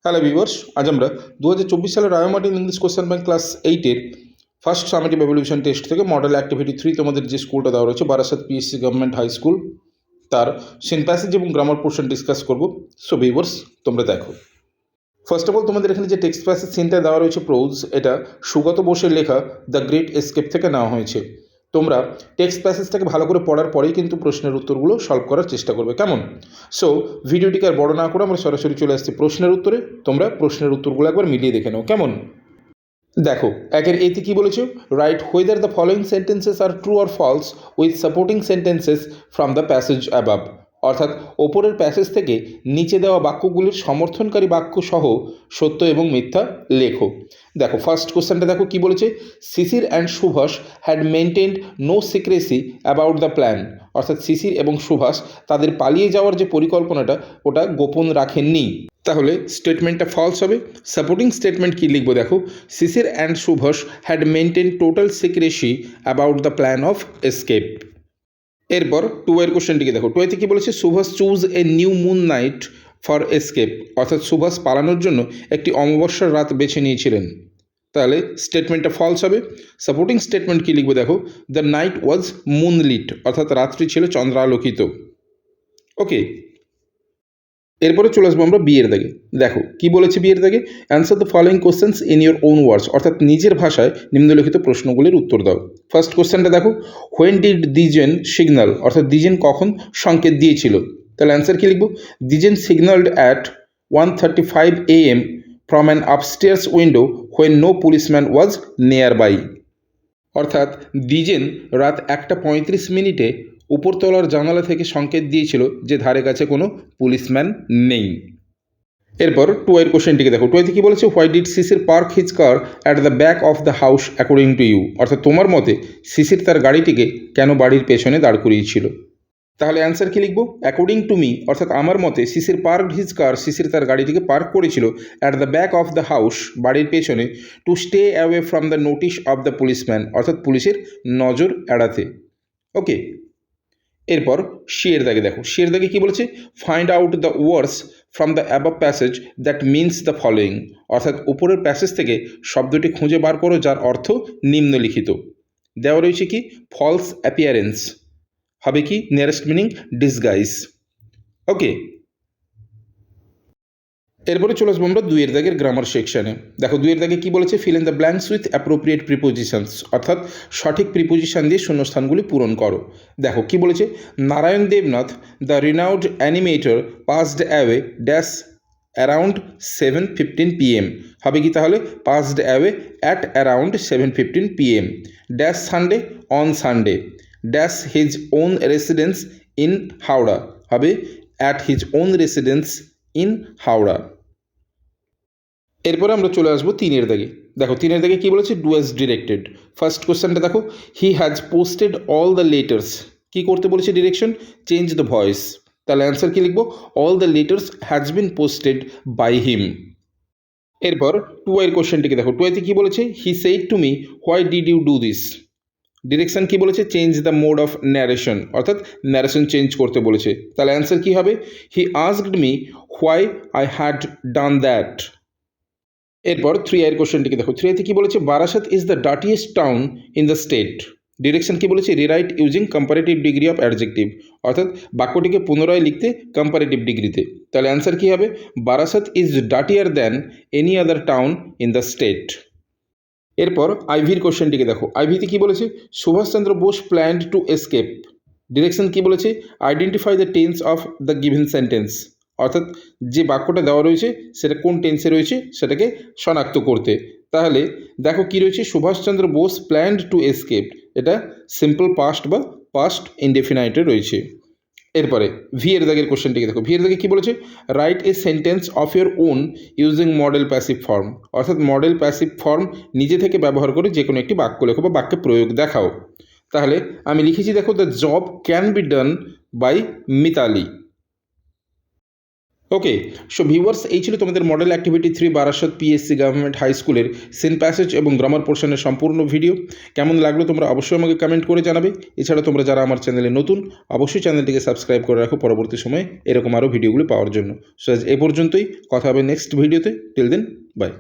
Hello viewers, আজ আমরা 2024 সালের Ray Martin English question bank class 8-এর ফার্স্ট সামেটিভ এভলিউশন টেস্ট থেকে মডেল অ্যাক্টিভিটি 3 তোমাদের যে স্কুলটা দেওয়া রয়েছে Barasat PSC government high school, তার সিন প্যাসেজ এবং গ্রামার পোর্শন ডিসকাস করব। সো ভিউয়ার্স, তোমরা দেখো। ফার্স্ট অফ অল তোমাদের এখানে যে টেক্সট প্যাসেজ সিনটা দেওয়া রয়েছে প্রোজ, এটা সুগত বোসের লেখা দ্য গ্রেট এসকেপ থেকে নেওয়া হয়েছে। তোমরা টেক্সট প্যাসেজটাকে ভালো করে পড়ার পরেই কিন্তু প্রশ্নের উত্তরগুলো সলভ করার চেষ্টা করবে, কেমন? সো ভিডিওটিকে আর বড় না করে আমরা সরাসরি চলে আসছি প্রশ্নের উত্তরে। তোমরা প্রশ্নের উত্তরগুলো একবার মিলিয়ে দেখে নাও, কেমন? দেখো, একের এতে কী বলেছে, write whether the following sentences are true or false with supporting sentences from the passage above. অর্থাৎ ওপরের প্যাসেজ থেকে নিচে দেওয়া বাক্যগুলির সমর্থনকারী বাক্য সহ সত্য এবং মিথ্যা লেখো। দেখো, ফার্স্ট কোশ্চেনটা দেখো কি বলেছে, Shishir and Subhas had maintained no secrecy about the plan. অর্থাৎ শিশির এবং সুভাষ তাদের পালিয়ে যাওয়ার যে পরিকল্পনাটা ওটা গোপন রাখেননি। তাহলে স্টেটমেন্টটা ফলস হবে। সাপোর্টিং স্টেটমেন্ট কী লিখবো দেখো, Shishir and Subhas had maintain total secrecy about the plan of escape. এরপর টু এর কোশ্চেনটিকে দেখো, টুয়েতে কী বলেছে, Subhas choose a new moon night for escape. অর্থাৎ সুভাষ পালানোর জন্য একটি অমাবস্যার রাত বেছে নিয়েছিলেন। তাহলে স্টেটমেন্টটা ফলস হবে। সাপোর্টিং স্টেটমেন্ট কী লিখবো দেখো, দ্য নাইট ওয়াজ মুনলিট। অর্থাৎ রাত্রি ছিল চন্দ্রালোকিত। ওকে, এরপরে চলে আসবো আমরা বিয়ের দাগে। দেখো কি বলেছে বিয়ের দাগে, answer the following questions in your own words. অর্থাৎ নিজের ভাষায় নিম্নলিখিত প্রশ্নগুলির উত্তর দাও। ফার্স্ট কোশ্চেনটা দেখো, হোয়েন ডিড দিজেন সিগন্যাল। অর্থাৎ দিজেন কখন সংকেত দিয়েছিল। তাহলে অ্যান্সার কী লিখবো, Dijen signalled at 1:35 AM from an upstairs window when no policeman was nearby. অর্থাৎ দিজেন রাত 1:35 উপরতলার জানালা থেকে সংকেত দিয়েছিল যে ধারে কাছে কোনো পুলিশম্যান নেই। এরপর টু এর কোশ্চেনটিকে দেখো, টুয়েতে কী বলেছে, why did Shishir park his car at the back of the house according to you. অর্থাৎ তোমার মতে শিশির তার গাড়িটিকে কেন বাড়ির পেছনে দাঁড় করিয়েছিল। তাহলে অ্যান্সার কী লিখবো, অ্যাকর্ডিং টু মি। অর্থাৎ আমার মতে শিশির পার্ক হিজ কার, শিশির তার গাড়িটিকে পার্ক করেছিল at the back of the house, বাড়ির পেছনে, to stay away from the notice of the policeman. অর্থাৎ পুলিশের নজর এড়াতে। ওকে, এরপর শিয়ের দাগে দেখো, শিয়ের দাগে কী বলেছে, find out the words from the above passage that means the following. অর্থাৎ উপরের প্যাসেজ থেকে শব্দটি খুঁজে বার করো যার অর্থ নিম্নলিখিত। দেওয়া রয়েছে কি, ফলস অ্যাপিয়ারেন্স হবে কি, নিয়ারেস্ট মিনিং ডিসগাইজ। ওকে, এরপরে চলে আসবো আমরা দুইয়ের দাগের গ্রামার সেকশানে। দেখো দুইয়ের দাগে কী বলেছে, fill in the blanks with appropriate prepositions. অর্থাৎ সঠিক প্রিপোজিশন দিয়ে শূন্যস্থানগুলি পূরণ করো। দেখো কি বলেছে, Narayan Debnath the renowned animator passed away dash around 7:15 PM। হবে কি তাহলে, passed away at around 7:15 PM dash Sunday on Sunday dash his own residence in Howrah. হবে at his own residence in Howrah. এরপরে আমরা চলে আসবো তিনের দাগে। দেখো তিনের দাগে কী বলেছে, ডু অ্যাজ ডিরেক্টেড। ফার্স্ট কোশ্চেনটা দেখো, he has posted all the letters. কী করতে বলেছে ডিরেকশন, চেঞ্জ দ্য ভয়েস। তাহলে অ্যান্সার কী লিখবো, all the letters has been posted by him. এরপর টু এর কোশ্চেনটিকে দেখো, টুয়েতে কী বলেছে, he said to me why did you do this. Direction কী বলেছে, change the mode of narration. অর্থাৎ ন্যারেশন চেঞ্জ করতে বলেছে। তাহলে অ্যান্সার কী হবে, he asked me why I had done that. এরপর থ্রি এর কোশ্চেনটিকে দেখো, থ্রি এতে কী বলেছে, Barasat is the dirtiest town in the state. Direction কী বলেছে, rewrite using comparative degree of adjective. অর্থাৎ বাক্যটিকে পুনরায় লিখতে কম্পারেটিভ ডিগ্রিতে। তাহলে অ্যান্সার কী হবে, Barasat is ডার্টিয়ার than any other town in the state. এরপর আইভির কোশ্চেনটিকে দেখো, আইভিতে কী বলেছে, Subhash Chandra Bose planned to escape. Direction কী বলেছে, identify the tense of the given sentence. অর্থাৎ যে বাক্যটা দেওয়া রয়েছে সেটা কোন টেন্সে রয়েছে সেটাকে শনাক্ত করতে। তাহলে দেখো কী রয়েছে, Subhash Chandra Bose planned to escape, এটা সিম্পল পাস্ট বা পাস্ট ইনডেফিনাইটে রয়েছে। এরপরে ভি এর দাগের কোশ্চেনটিকে দেখো, ভি এর দাগে কী বলেছে, write a sentence of your own using model passive form. অর্থাৎ মডেল প্যাসিভ ফর্ম নিজে থেকে ব্যবহার করে যে কোনো একটি বাক্য লেখো বা বাক্যে প্রয়োগ দেখাও। তাহলে আমি লিখেছি দেখো, the job can be done by Mitali. Okay, so viewers, এই ছিল তোমাদের model activity 3 Barasat PSC government high স্কুলের সিন প্যাসেজ এবং গ্রামার পোর্শনের সম্পূর্ণ ভিডিও। কেমন লাগলো তোমরা অবশ্যই আমাকে কমেন্ট করে জানাবে। এছাড়া তোমরা যারা আমার চ্যানেলে নতুন, অবশ্যই চ্যানেলটিকে সাবস্ক্রাইব করে রাখো পরবর্তী সময়ে এরকম আরও ভিডিওগুলো পাওয়ার জন্য। সো আজ এ পর্যন্তই, কথা হবে নেক্সট ভিডিওতে। Till then, by.